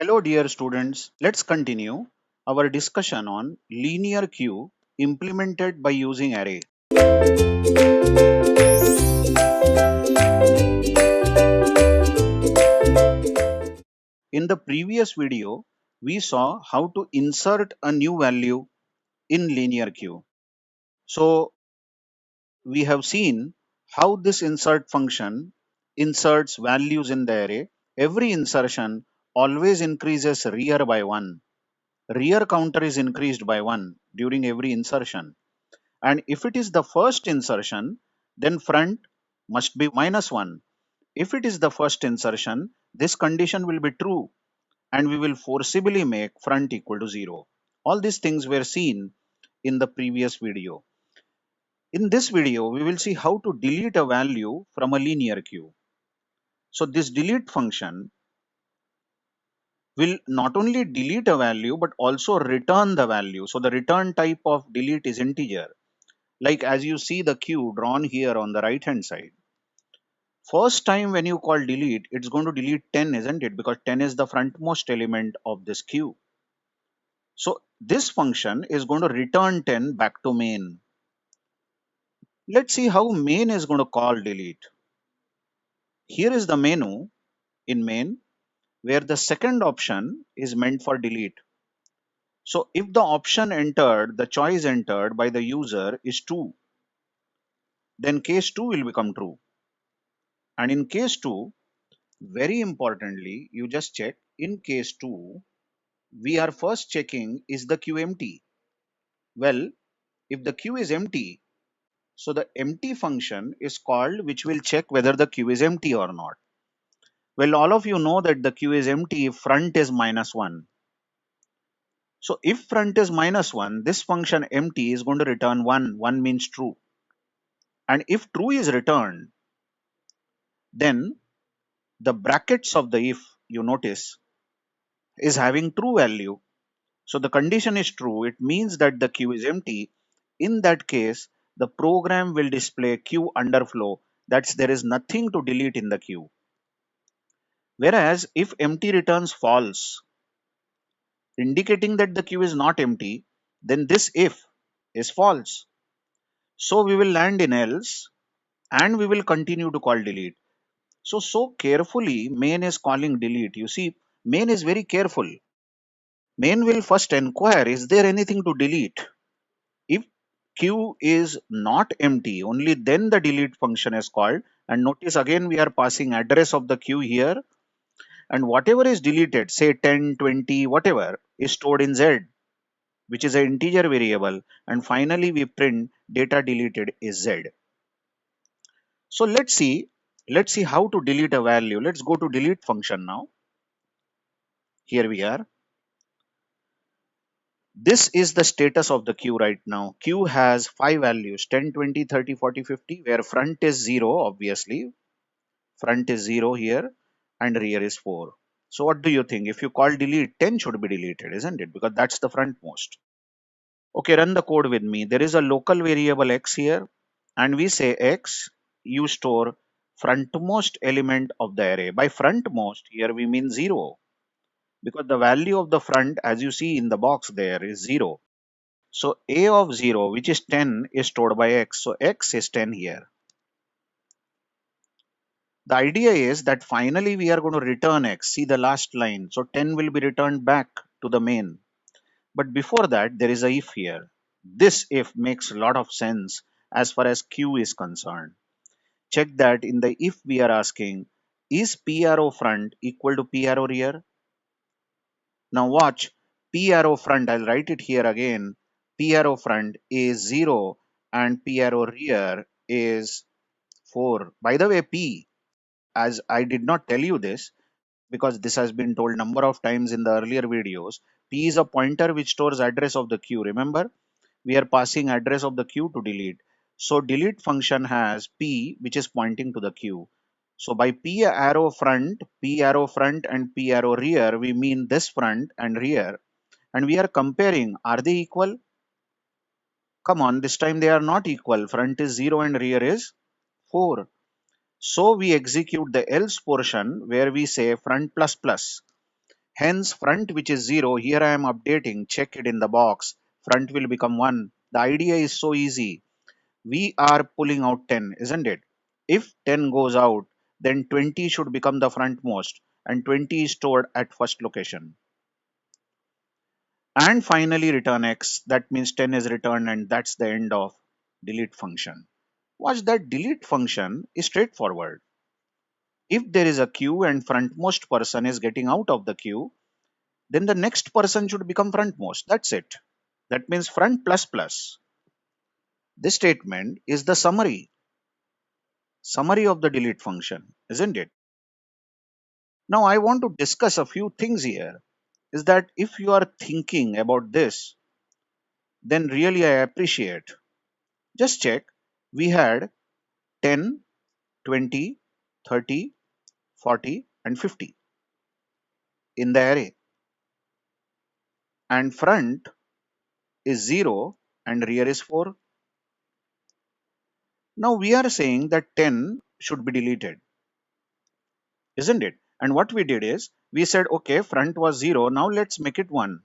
Hello, dear students. Let's continue our discussion on linear queue implemented by using array. In the previous video, we saw how to insert a new value in linear queue. So we have seen how this insert function inserts values in the array. Every insertion always increases rear by 1. Rear counter is increased by 1 during every insertion. And if it is the first insertion, then front must be -1. If it is the first insertion, this condition will be true and we will forcibly make front equal to 0. All these things were seen in the previous video. In this video, we will see how to delete a value from a linear queue. So this delete function will not only delete a value but also return the value. So the return type of delete is integer. Like as you see the queue drawn here on the right hand side. First time when you call delete, it's going to delete 10, isn't it? Because 10 is the frontmost element of this queue. So this function is going to return 10 back to main. Let's see how main is going to call delete. Here is the menu in main where the second option is meant for delete. So if the option entered, the choice entered by the user is 2, then case 2 will become true. And in case 2, very importantly, you just check in case 2, we are first checking is the queue empty. Well, if the queue is empty, so the empty function is called which will check whether the queue is empty or not. Well, all of you know that the queue is empty if front is -1. So if front is -1, this function empty is going to return 1. 1 means true. And if true is returned, then the brackets of the if, you notice, is having true value. So the condition is true. It means that the queue is empty. In that case, the program will display queue underflow. That's there is nothing to delete in the queue. Whereas if empty returns false, indicating that the queue is not empty, then this if is false. So we will land in else and we will continue to call delete. So carefully main is calling delete. You see, main is very careful. Main will first inquire, is there anything to delete? If queue is not empty, only then the delete function is called. And notice again we are passing address of the queue here, and whatever is deleted, say 10, 20, whatever, is stored in Z, which is an integer variable, and finally we print data deleted is Z. So let's see how to delete a value. Let's go to delete function now. Here we are. This is the status of the queue right now. Queue has 5 values, 10, 20, 30, 40, 50, where front is 0, obviously. Front is 0 here and rear is 4. So what do you think? If you call delete, 10 should be deleted, isn't it? Because that's the frontmost. Okay, run the code with me. There is a local variable x here, and we say x, you store frontmost element of the array. By frontmost, here we mean 0, because the value of the front, as you see in the box there, is 0. So a of 0, which is 10, is stored by x. So x is 10 here. The idea is that finally we are going to return x. See the last line. So 10 will be returned back to the main. But before that, there is a if here. This if makes a lot of sense as far as queue is concerned. Check that in the if we are asking, is p arrow front equal to p arrow rear? Now watch, p arrow front, I'll write it here again. P arrow front is 0 and p arrow rear is 4. By the way, p, as I did not tell you this because this has been told number of times in the earlier videos, p is a pointer which stores address of the queue. Remember, we are passing address of the queue to delete. So delete function has p which is pointing to the queue. So by p arrow front and p arrow rear, we mean this front and rear. And we are comparing, are they equal? Come on, this time they are not equal. Front is 0 and rear is 4. So we execute the else portion where we say front plus plus. Hence, front which is 0, here I am updating, check it in the box. Front will become 1. The idea is so easy. We are pulling out 10, isn't it? If 10 goes out, then 20 should become the frontmost, and 20 is stored at first location. And finally return x, that means 10 is returned, and that's the end of delete function. Watch that delete function is straightforward. If there is a queue and frontmost person is getting out of the queue, then the next person should become frontmost. That's it. That means front plus plus. This statement is the summary of the delete function, isn't it? Now I want to discuss a few things here. Is that if you are thinking about this, then really I appreciate. Just check. We had 10, 20, 30, 40, and 50 in the array. And front is 0 and rear is 4. Now we are saying that 10 should be deleted, isn't it? And what we did is we said, okay, front was 0. Now let's make it 1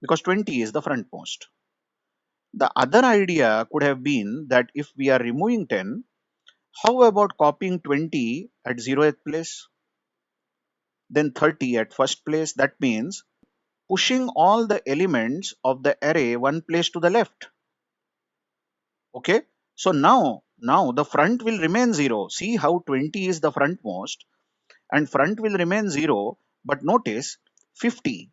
because 20 is the frontmost. The other idea could have been that if we are removing 10, how about copying 20 at 0th place, then 30 at first place? That means pushing all the elements of the array one place to the left. Okay, so now the front will remain 0. See how 20 is the frontmost and front will remain 0, but notice 50,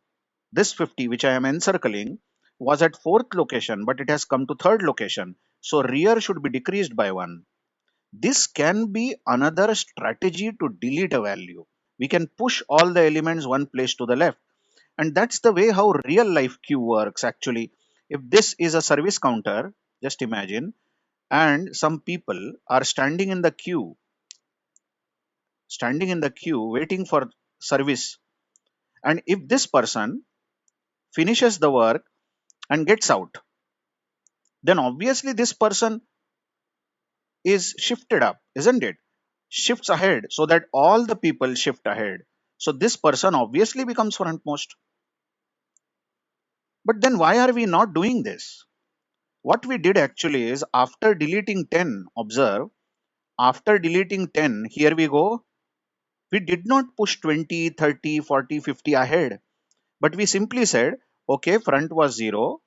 this 50 which I am encircling was at 4th location, but it has come to 3rd location, so rear should be decreased by 1. This can be another strategy to delete a value. We can push all the elements one place to the left, and that's the way how real life queue works actually. If this is a service counter, just imagine, and some people are standing in the queue waiting for service, and if this person finishes the work and gets out, then obviously this person is shifted up, isn't it? Shifts ahead so that all the people shift ahead. So this person obviously becomes frontmost. But then why are we not doing this? What we did actually is after deleting 10, observe, after deleting 10, here we go, we did not push 20, 30, 40, 50 ahead, but we simply said, okay, front was 0.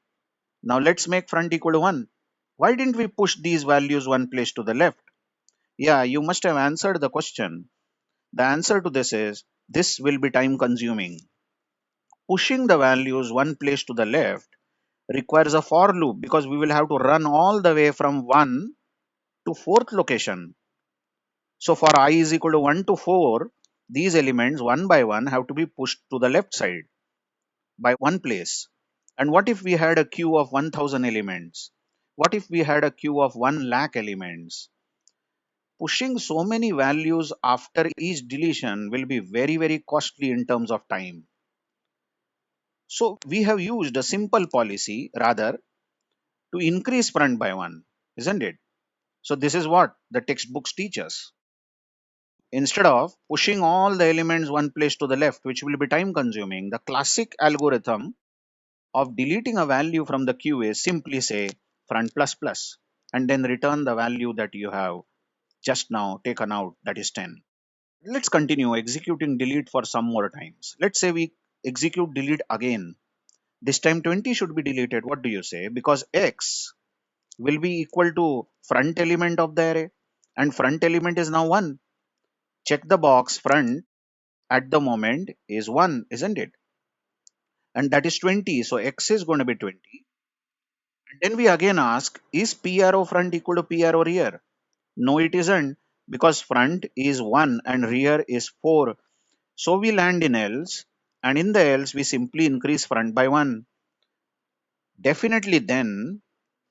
Now let's make front equal to 1. Why didn't we push these values one place to the left? Yeah, you must have answered the question. The answer to this is this will be time consuming. Pushing the values one place to the left requires a for loop because we will have to run all the way from 1 to 4th location. So for I is equal to 1 to 4, these elements one by one have to be pushed to the left side by one place. And what if we had a queue of 1000 elements? What if we had a queue of 1 lakh elements? Pushing so many values after each deletion will be very, very costly in terms of time. So we have used a simple policy rather to increase front by 1, isn't it? So this is what the textbooks teach us. Instead of pushing all the elements one place to the left, which will be time consuming, the classic algorithm of deleting a value from the queue is simply say front plus plus and then return the value that you have just now taken out, that is 10. Let's continue executing delete for some more times. Let's say we execute delete again. This time 20 should be deleted. What do you say? Because x will be equal to front element of the array and front element is now 1. Check the box, front at the moment is 1, isn't it? And that is 20. So x is going to be 20. And then we again ask, is PRO front equal to PRO rear? No, it isn't, because front is 1 and rear is 4. So we land in else, and in the else we simply increase front by 1. Definitely then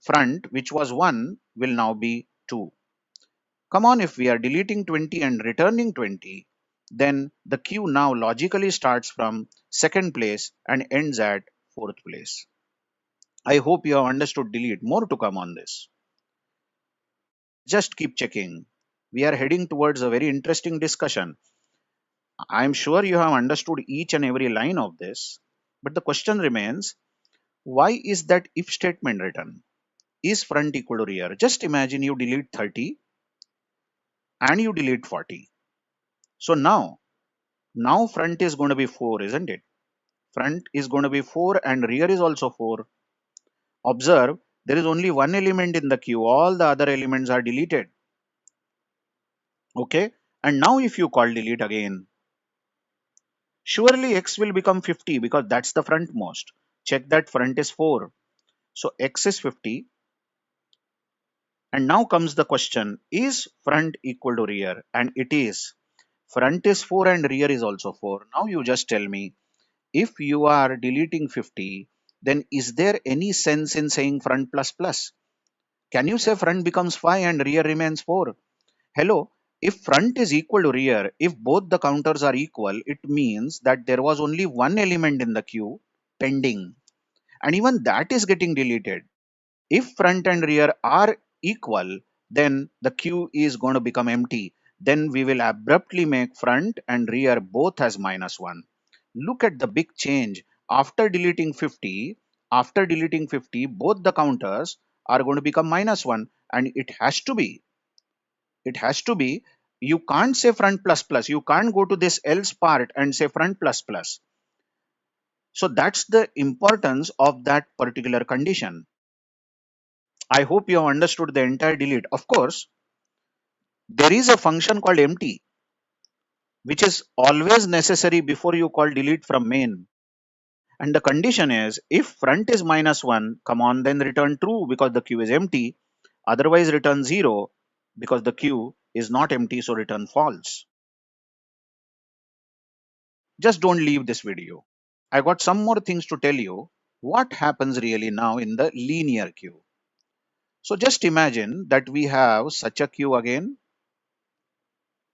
front, which was 1, will now be 2. Come on, if we are deleting 20 and returning 20, then the queue now logically starts from 2nd place and ends at 4th place. I hope you have understood delete. More to come on this. Just keep checking. We are heading towards a very interesting discussion. I'm sure you have understood each and every line of this, but the question remains, why is that if statement written? Is front equal to rear? Just imagine you delete 30 and you delete 40. So now front is going to be 4, isn't it? Front is going to be 4 and rear is also 4. Observe, there is only one element in the queue. All the other elements are deleted. Okay. And now if you call delete again, surely x will become 50 because that's the frontmost. Check that front is 4. So x is 50. And now comes the question, is front equal to rear? And it is. Front is 4 and rear is also 4. Now you just tell me, if you are deleting 50, then is there any sense in saying front plus plus? Can you say front becomes 5 and rear remains 4? Hello, if front is equal to rear, if both the counters are equal, it means that there was only one element in the queue pending, and even that is getting deleted. If front and rear are equal, then the queue is going to become empty. Then we will abruptly make front and rear both as -1. Look at the big change. After deleting 50, both the counters are going to become -1, and it has to be. It has to be. You can't say front plus plus. You can't go to this else part and say front plus plus. So that's the importance of that particular condition. I hope you have understood the entire delete. Of course, there is a function called empty, which is always necessary before you call delete from main. And the condition is, if front is -1, come on, then return true because the queue is empty. Otherwise, return 0 because the queue is not empty, so return false. Just don't leave this video. I got some more things to tell you what happens really now in the linear queue. So just imagine that we have such a queue again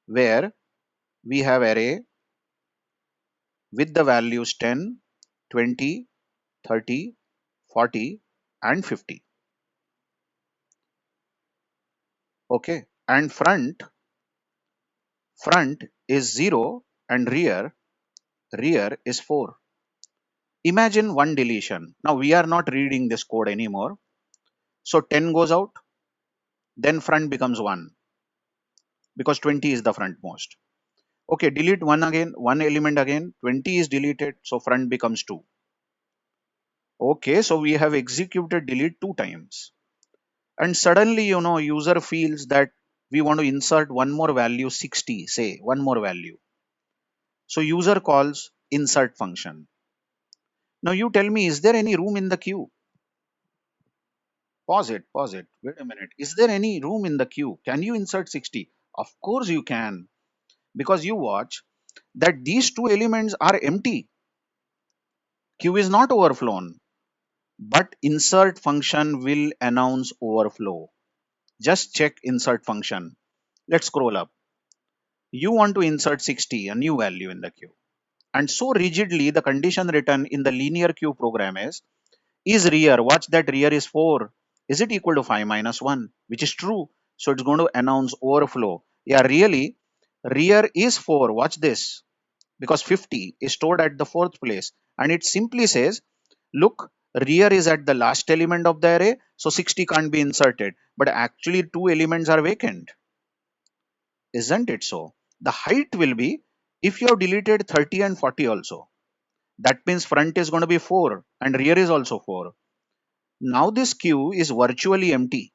where we have array with the values 10, 20, 30, 40 and 50. Okay. And front is 0 and rear is 4. Imagine one deletion. Now we are not reading this code anymore. So 10 goes out, then front becomes 1 because 20 is the frontmost. Okay, delete one again, one element again, 20 is deleted, so front becomes 2. Okay, so we have executed delete 2 times. And suddenly, user feels that we want to insert one more value, 60, say, one more value. So user calls insert function. Now you tell me, is there any room in the queue? Pause it. Wait a minute. Is there any room in the queue? Can you insert 60? Of course you can, because you watch that these two elements are empty. Queue is not overflown, but insert function will announce overflow. Just check insert function. Let's scroll up. You want to insert 60, a new value in the queue. And so rigidly, the condition written in the linear queue program is rear. Watch that rear is 4. Is it equal to 5 minus 1? Which is true. So it's going to announce overflow. Yeah, really, rear is 4. Watch this. Because 50 is stored at the 4th place. And it simply says, look, rear is at the last element of the array. So 60 can't be inserted. But actually, two elements are vacant. Isn't it so? The height will be, if you have deleted 30 and 40 also, that means front is going to be 4 and rear is also 4. Now this queue is virtually empty.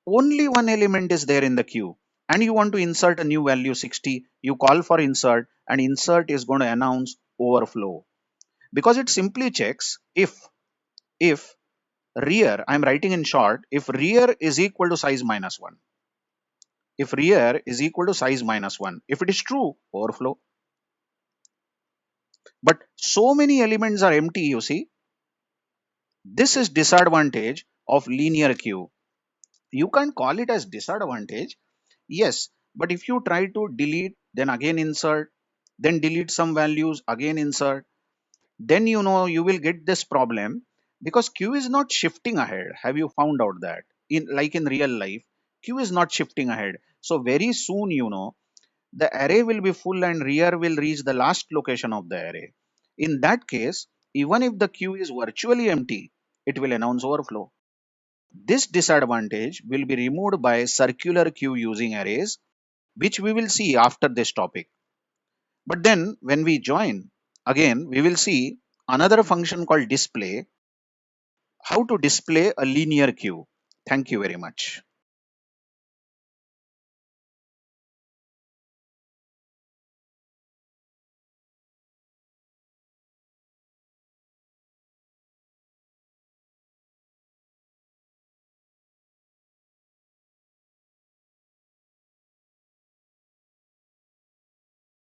Only one element is there in the queue, and you want to insert a new value 60. You call for insert, and insert is going to announce overflow, because it simply checks if rear, I'm writing in short, if rear is equal to size minus 1. If rear is equal to size minus 1, if it is true, overflow. But so many elements are empty, you see. This is disadvantage of linear queue. You can call it as disadvantage, yes, but if you try to delete, then again insert, then delete some values, again insert, then you will get this problem, because queue is not shifting ahead. Have you found out that in real life, queue is not shifting ahead? So very soon, the array will be full and rear will reach the last location of the array. In that case, even if the queue is virtually empty, it will announce overflow. This disadvantage will be removed by circular queue using arrays, which we will see after this topic. But then when we join, again, we will see another function called display, how to display a linear queue. Thank you very much.